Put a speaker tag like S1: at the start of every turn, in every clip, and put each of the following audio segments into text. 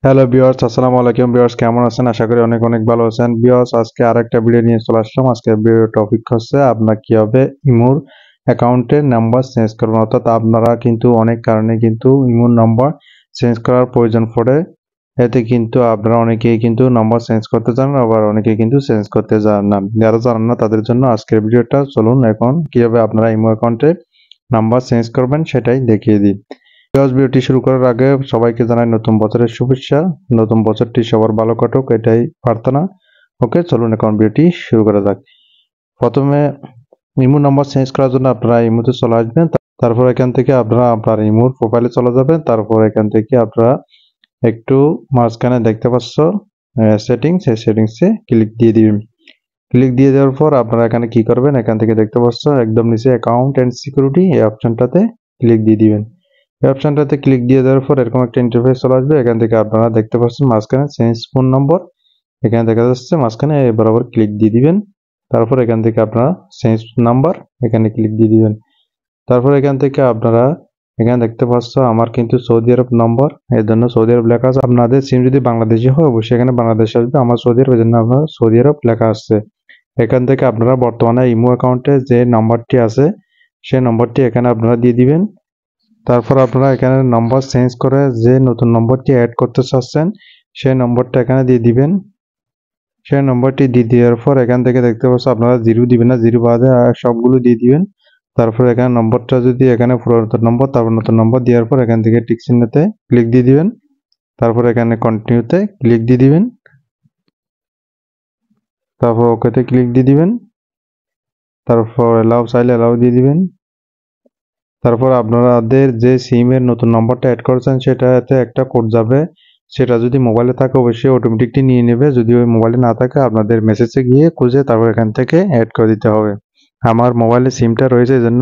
S1: Hello viewers, আসসালামু আলাইকুম viewers, কেমন আছেন? আশা করি অনেক অনেক ভালো আছেন ভিউয়ার্স। আজকে আরেকটা ভিডিও নিয়ে চলে আসলাম। আজকের ভিডিও টপিক হচ্ছে আপনার কিভাবে ইমোর অ্যাকাউন্টের নাম্বার চেঞ্জ করবেন। অর্থাৎ আপনারা কিন্তু অনেক কারণে কিন্তু ইমোর নাম্বার চেঞ্জ করার প্রয়োজন পড়ে। এতে কিন্তু আপনারা অনেকেই কিন্তু নাম্বার চেঞ্জ করতে চান, আবার অনেকেই কিন্তু চেঞ্জ করতে চান না। যারা জানেন না তাদের জন্য আজকের ভিডিওটা। চলুন এখন কিভাবে আপনারা ইমো অ্যাকাউন্টে নাম্বার চেঞ্জ করবেন সেটাই দেখিয়ে দিই। ভিডিওটি শুরু করার আগে সবাইকে জানাই নতুন বছরের শুভেচ্ছা। নতুন বছরটি সবার ভালো কাটুক, এটাই প্রার্থনা। ওকে, চলুন এখন ভিডিওটি শুরু করা যাক। প্রথমে ইমো নাম্বার চেঞ্জ করার জন্য আপনারা ইমোতে চলে আসবেন। তারপর এখান থেকে আপনারা আপনার ইমোর প্রোফাইলে চলে যাবেন। তারপর এখান থেকে আপনারা একটু মাঝখানে দেখতে পাচ্ছ সেটিংস, এই সেটিংসে ক্লিক দিয়ে দিবেন। ক্লিক দিয়ে দেওয়ার পর আপনারা এখানে কি করবেন, এখান থেকে দেখতে পাচ্ছ একদম নিচে অ্যাকাউন্ট অ্যান্ড সিকিউরিটি, এই অপশনটাতে ক্লিক দিয়ে দিবেন। এই অপশনটাতে ক্লিক দিয়ে দেওয়ার পর এরকম একটা ইন্টারফেস চলে আসবে। এখান থেকে আপনারা দেখতে পাচ্ছেন মাঝখানে চেঞ্জ ফোন নম্বর, এখানে দেখা যাচ্ছে মাঝখানে বরাবর ক্লিক দিয়ে দিবেন। তারপর এখান থেকে আপনারা চেঞ্জ নাম্বার, এখানে ক্লিক দিয়ে দিবেন। তারপর এখান থেকে আপনারা এখানে দেখতে পাচ্ছ আমার কিন্তু সৌদি আরব নম্বর, এর জন্য সৌদি আরব লেখা আছে। আপনাদের সিম যদি বাংলাদেশি হয় অবশ্যই এখানে বাংলাদেশ আসবে, আমার সৌদি আরব, এর জন্য আপনার সৌদি আরব লেখা আসছে। এখান থেকে আপনারা বর্তমানে ইমো অ্যাকাউন্টে যে নাম্বারটি আছে সেই নম্বরটি এখানে আপনারা দিয়ে দিবেন। তারপর আপনারা এখানে নাম্বার চেঞ্জ করে যে নতুন নম্বরটি অ্যাড করতে চাচ্ছেন সেই নম্বরটা এখানে দিয়ে দিবেন। সেই নম্বরটি দিয়ে দেওয়ার পর এখান থেকে দেখতে পাচ্ছ আপনারা জিরো দিবেন না, জিরো বাদে সবগুলো দিয়ে দিবেন। তারপর এখানে নম্বরটা যদি এখানে পুরাতন নম্বর, তারপর নতুন নম্বর দেওয়ার পর এখান থেকে টিক চিহ্নতে ক্লিক দিয়ে দিবেন। তারপর এখানে কন্টিনিউতে ক্লিক দিয়ে দিবেন। তারপর ওকেতে ক্লিক দিয়ে দিবেন। তারপর এলাও চাইলে এলাও দিয়ে দিবেন। তারপর আপনাদের যে সিমের নতুন নম্বরটা অ্যাড করেছেন সেটাতে একটা কোড যাবে, সেটা যদি মোবাইলে থাকে অবশ্যই অটোমেটিকলি নিয়ে নেবে। যদি ওই মোবাইলে না থাকে আপনাদের মেসেজে গিয়ে খুঁজে তারপর এখান থেকে অ্যাড করে দিতে হবে। আমার মোবাইলে সিমটা রয়েছে এই জন্য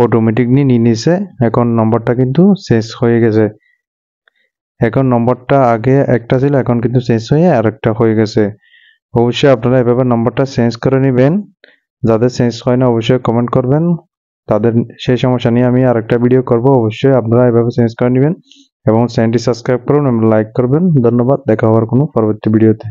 S1: অটোমেটিকলি নিয়ে নিছে। এখন নম্বরটা কিন্তু চেঞ্জ হয়ে গেছে। এখন নম্বরটা আগে একটা ছিল, এখন কিন্তু চেঞ্জ হয়ে আরেকটা হয়ে গেছে। অবশ্যই আপনারা এভাবে নম্বরটা চেঞ্জ করে নেবেন। যাদের চেঞ্জ হয় না অবশ্যই কমেন্ট করবেন, তাদের সেই সমস্যা নিয়ে আমি আরেকটা ভিডিও করব। অবশ্যই আপনারা এভাবে চেঞ্জ করে নেবেন এবং চ্যানেলটি সাবস্ক্রাইব করুন এবং লাইক করবেন। ধন্যবাদ, দেখা হওয়ার কোনো পরবর্তী ভিডিওতে।